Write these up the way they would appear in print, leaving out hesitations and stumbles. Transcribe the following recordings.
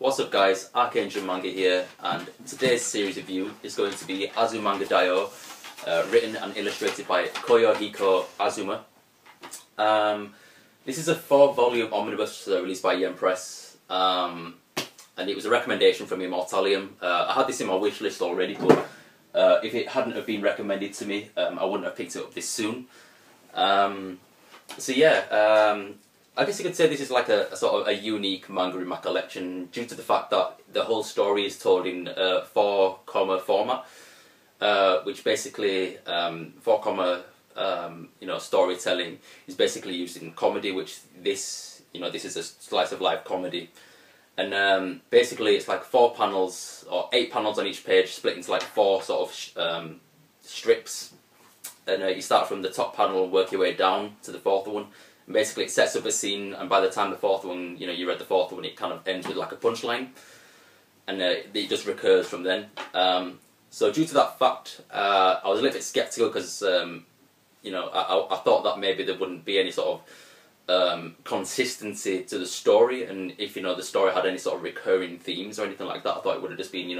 What's up guys, ArchAngel Manga here, and today's series review is going to be Azumanga Daioh, written and illustrated by Koyohiko Azuma. This is a 4-volume omnibus released by Yen Press, and it was a recommendation from Immortalium. I had this in my wish list already, but if it hadn't have been recommended to me, I wouldn't have picked it up this soon. I guess you could say this is like a sort of a unique manga in my collection due to the fact that the whole story is told in 4-comma format, which basically 4-comma storytelling is basically used in comedy, which this is a slice of life comedy, and basically it's like 4 panels or 8 panels on each page split into like 4 sort of strips, and you start from the top panel and work your way down to the 4th one. Basically it sets up a scene, and by the time the 4th one, you read the 4th one, it kind of ends with like a punchline, and it just recurs from then. So due to that fact, I was a little bit skeptical because, I thought that maybe there wouldn't be any sort of consistency to the story, and if, the story had any sort of recurring themes or anything like that, I thought it would have just been,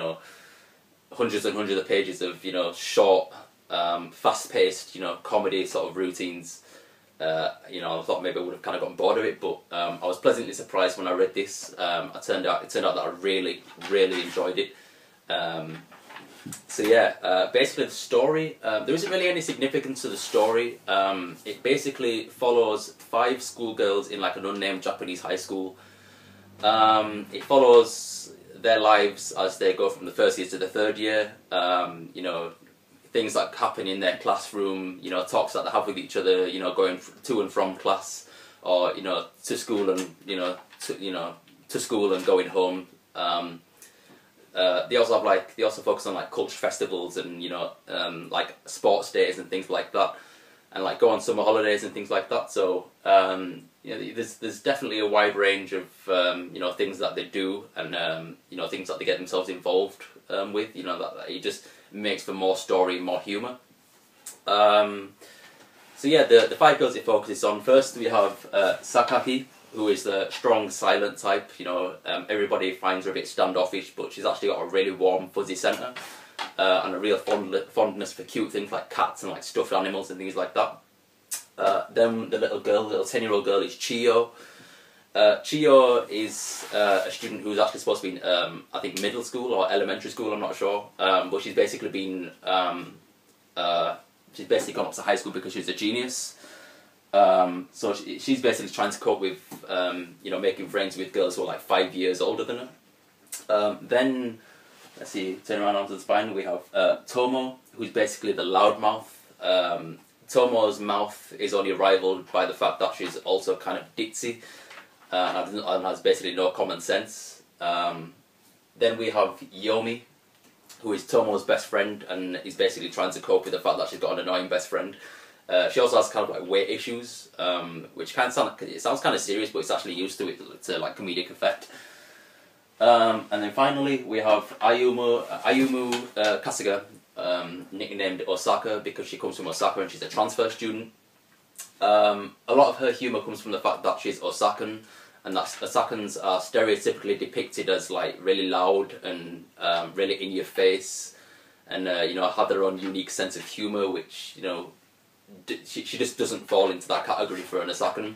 hundreds and hundreds of pages of, short, fast-paced, comedy sort of routines. I thought maybe I would have kind of gotten bored of it, but I was pleasantly surprised when I read this. It turned out that I really enjoyed it. Basically the story, there isn't really any significance to the story. It basically follows 5 schoolgirls in like an unnamed Japanese high school. It follows their lives as they go from the 1st year to the 3rd year. Things that happen in their classroom, talks that they have with each other, going to and from class, or to school and to school and going home. They also focus on like culture festivals and like sports days and things like that, and like go on summer holidays and things like that. So there's definitely a wide range of things that they do, and things that they get themselves involved with. That it just makes for more story, more humour. The 5 girls it focuses on. First we have Sakaki, who is the strong, silent type. Everybody finds her a bit standoffish, but she's actually got a really warm, fuzzy centre, and a real fondness for cute things like cats and like stuffed animals and things like that. Then the little 10-year-old girl is Chiyo. Chiyo is a student who's actually supposed to be in, I think, middle school or elementary school, I'm not sure, but she's basically been, she's basically gone up to high school because she's a genius. So she's basically trying to cope with, making friends with girls who are like 5 years older than her. Then, let's see, turn around onto the spine, we have Tomo, who's basically the loudmouth. Tomo's mouth is only rivaled by the fact that she's also kind of ditzy, and has basically no common sense. Then we have Yomi, who is Tomo's best friend, and is basically trying to cope with the fact that she's got an annoying best friend. She also has kind of like weight issues, which kind of sounds kind of serious, but it's actually used to it to like comedic effect. And then finally we have Ayumu Kasuga, nicknamed Osaka because she comes from Osaka and she's a transfer student. A lot of her humour comes from the fact that she's Osakan, and that Osakans are stereotypically depicted as like really loud and really in your face, and have their own unique sense of humour, which she just doesn't fall into that category for an Osakan.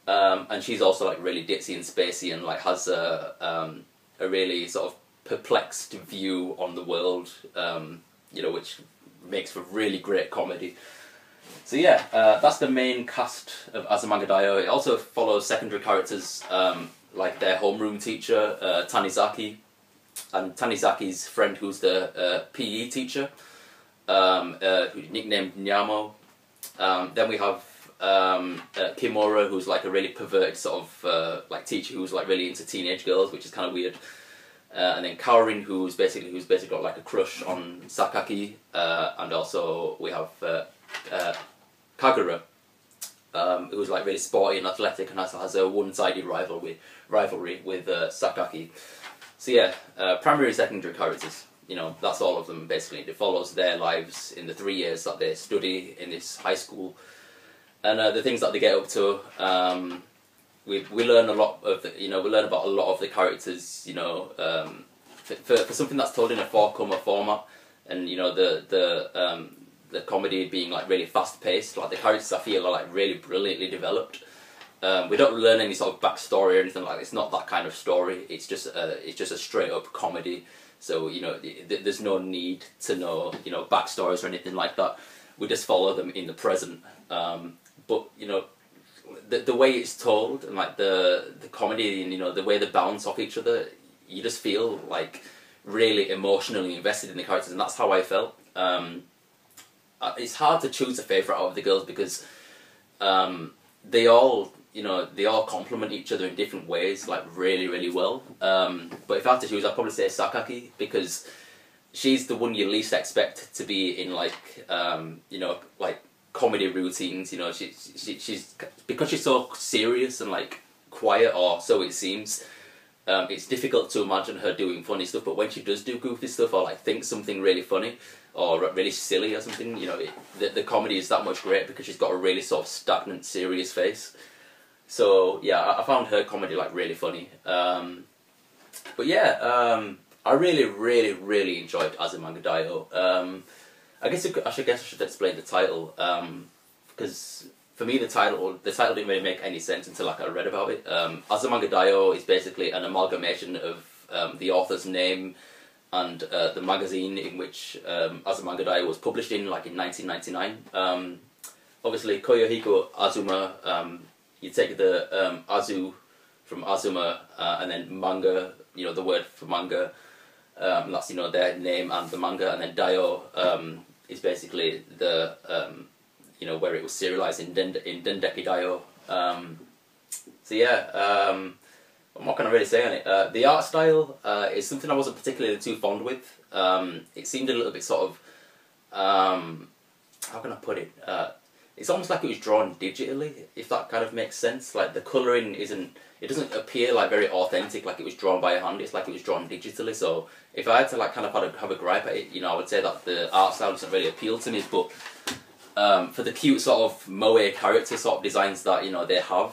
And she's also like really ditzy and spacey, and like has a really sort of perplexed view on the world, which makes for really great comedy. So that's the main cast of Azumanga Daioh. It also follows secondary characters like their homeroom teacher, Tanizaki, and Tanizaki's friend who's the PE teacher, who's nicknamed Nyamo. Then we have Kimura, who's like a really perverted sort of like teacher who's like really into teenage girls, which is kind of weird. And then Kaorin, who's basically got like a crush on Sakaki, and also we have Kagura, who's like really sporty and athletic and has a one-sided rivalry with Sakaki. So primary and secondary characters, that's all of them basically. It follows their lives in the 3 years that they study in this high school, and the things that they get up to. we learn a lot of the, we learn about a lot of the characters, for something that's told in a 4-comer format, and the comedy being like really fast paced. Like the characters I feel are like really brilliantly developed. We don't learn any sort of backstory or anything like that. It's not that kind of story. It's just a straight up comedy. So there's no need to know backstories or anything like that. We just follow them in the present. But the way it's told, and like the comedy, and the way they bounce off each other, you just feel like really emotionally invested in the characters, and that's how I felt. It's hard to choose a favourite out of the girls because they all complement each other in different ways, like really, really well. But if I had to choose, I'd probably say Sakaki, because she's the one you least expect to be in like comedy routines. She's because she's so serious and like quiet, or so it seems. It's difficult to imagine her doing funny stuff, but when she does do goofy stuff or like think something really funny or really silly or something, the comedy is that much great because she's got a really sort of stagnant, serious face. So yeah, I found her comedy like really funny. But yeah, I really, really, really enjoyed Azumanga Daioh. I guess I should explain the title, because for me the title didn't really make any sense until like I read about it. Azumanga Daioh is basically an amalgamation of the author's name and the magazine in which Azumanga Daioh was published in, like in 1999. Obviously, Koyohiko Azuma, you take the Azu from Azuma, and then manga, the word for manga, that's their name and the manga, and then Daioh is basically the where it was serialized in Dendeki Daioh. So yeah, what can I really say on it? The art style is something I wasn't particularly too fond with. It seemed a little bit sort of, how can I put it? It's almost like it was drawn digitally, if that kind of makes sense. Like the colouring it doesn't appear like very authentic, like it was drawn by hand. It's like it was drawn digitally. So if I had to like kind of have a gripe at it, I would say that the art style doesn't really appeal to me. But for the cute sort of moe character sort of designs that they have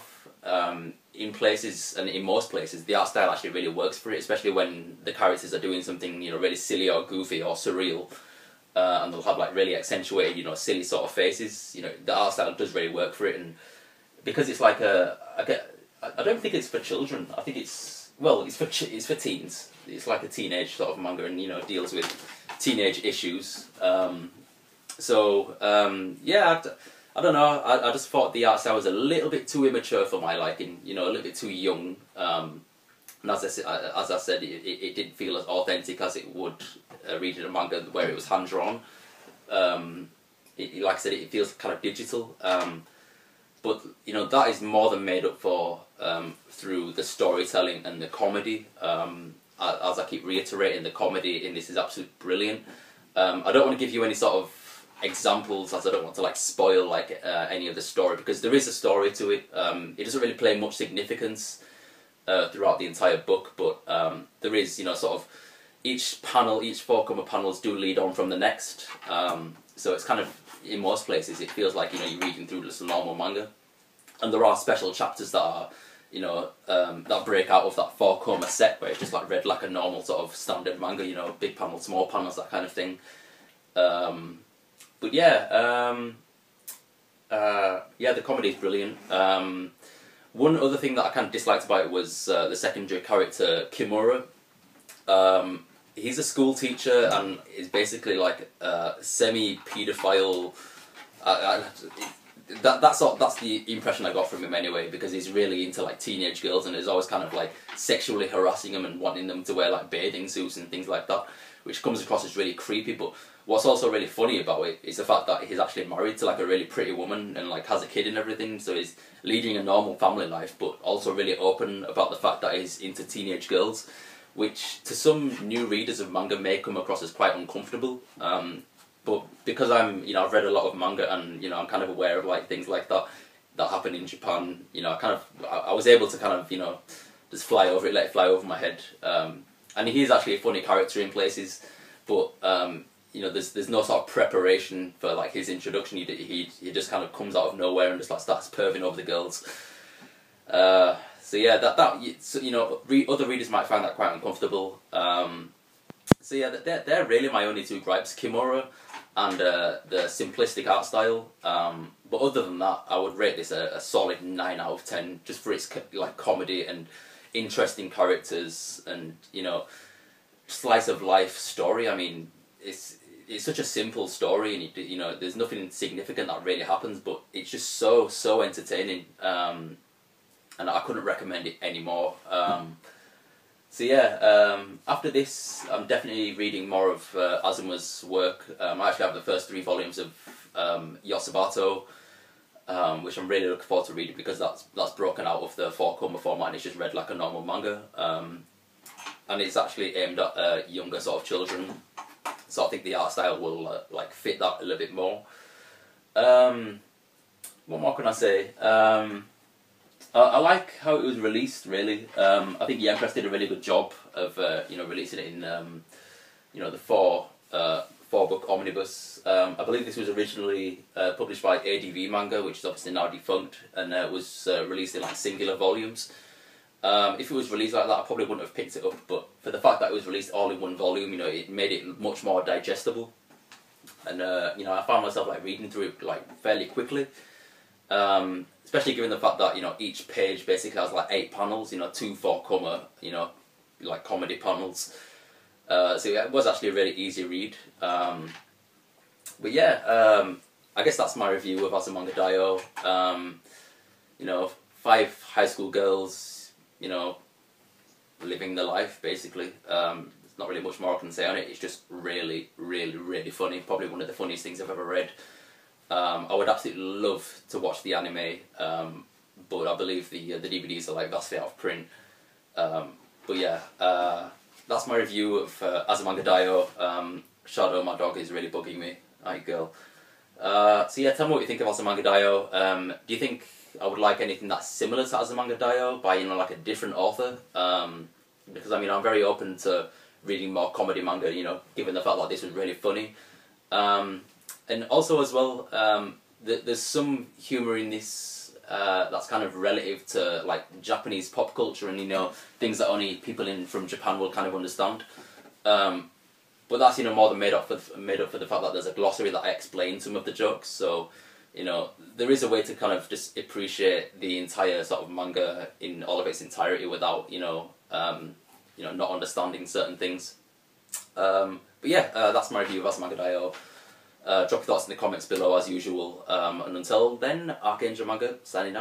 in places and in most places, the art style actually really works for it, especially when the characters are doing something really silly or goofy or surreal. And they'll have like really accentuated, silly sort of faces. The art style does really work for it, and because it's like I don't think it's for children. I think it's for teens. It's like a teenage sort of manga, and deals with teenage issues. Yeah, I don't know. I just thought the art style was a little bit too immature for my liking. A little bit too young. And as I said, it didn't feel as authentic as it would reading a manga where it was hand drawn. Like I said, it feels kind of digital. But that is more than made up for through the storytelling and the comedy. As I keep reiterating, the comedy in this is absolutely brilliant. I don't want to give you any sort of examples, as I don't want to like spoil like any of the story, because there is a story to it. It doesn't really play much significance throughout the entire book, but there is, sort of each 4-comer panels do lead on from the next. So it's kind of, in most places, it feels like you're reading through just a normal manga, and there are special chapters that are, that break out of that 4-comer set where it's just like read like a normal sort of standard manga, big panels, small panels, that kind of thing. But yeah, the comedy is brilliant. One other thing that I kind of disliked about it was the secondary character, Kimura. He's a school teacher and is basically like a semi-paedophile. That's the impression I got from him anyway, because he's really into like teenage girls and is always kind of like sexually harassing them and wanting them to wear like bathing suits and things like that, which comes across as really creepy. But what's also really funny about it is the fact that he's actually married to like a really pretty woman and like has a kid and everything, so he's leading a normal family life, but also really open about the fact that he's into teenage girls, which to some new readers of manga may come across as quite uncomfortable. But because I've read a lot of manga and I'm kind of aware of like things like that happen in Japan. I was able to kind of just fly over it, let it fly over my head. And he is actually a funny character in places, but there's no sort of preparation for like his introduction. He just kind of comes out of nowhere and just like starts perving over the girls. So yeah, you know, other readers might find that quite uncomfortable. So yeah, they're really my only two gripes: Kimura and the simplistic art style. But other than that, I would rate this a solid 9 out of 10, just for its like comedy and interesting characters and, you know, slice of life story. I mean, it's such a simple story, and you know, there's nothing significant that really happens, but it's just so entertaining. And I couldn't recommend it anymore. So yeah, after this, I'm definitely reading more of Azuma's work. I actually have the first 3 volumes of Yosabato, which I'm really looking forward to reading, because that's broken out of the 4-comer format and it's just read like a normal manga. And it's actually aimed at younger sort of children, so I think the art style will like fit that a little bit more. What more can I say? I like how it was released, really. I think Press did a really good job of you know, releasing it in you know, the 4-book omnibus. I believe this was originally published by ADV Manga, which is obviously now defunct, and it was released in like singular volumes. If it was released like that, I probably wouldn't have picked it up, but for the fact that it was released all in one volume, you know, it made it much more digestible. And you know, I found myself like reading through it like fairly quickly. Especially given the fact that, you know, each page basically has like 8 panels, you know, 2 4-comer, you know, like comedy panels. So yeah, it was actually a really easy read. But yeah, I guess that's my review of Azumanga Daioh. You know, 5 high school girls, you know, living their life basically. There's not really much more I can say on it. It's just really funny. Probably one of the funniest things I've ever read. I would absolutely love to watch the anime, but I believe the DVDs are like vastly out of print. But yeah, that's my review of Azumanga Daioh. Shadow, my dog, is really bugging me. Hi, girl. So yeah, tell me what you think of Azumanga Daioh. Do you think I would like anything that's similar to Azumanga Daioh by, you know, like a different author? Because I mean, I'm very open to reading more comedy manga, you know, given the fact that this was really funny. And also as well, there's some humour in this that's kind of relative to like Japanese pop culture, and, you know, things that only people from Japan will kind of understand. But that's, you know, more than made up for the fact that there's a glossary that explains some of the jokes. So, you know, there is a way to kind of just appreciate the entire sort of manga in all of its entirety without, you know, not understanding certain things. But yeah, that's my review of Azumanga Daioh. Drop your thoughts in the comments below as usual, and until then, ArchAngel Manga signing out.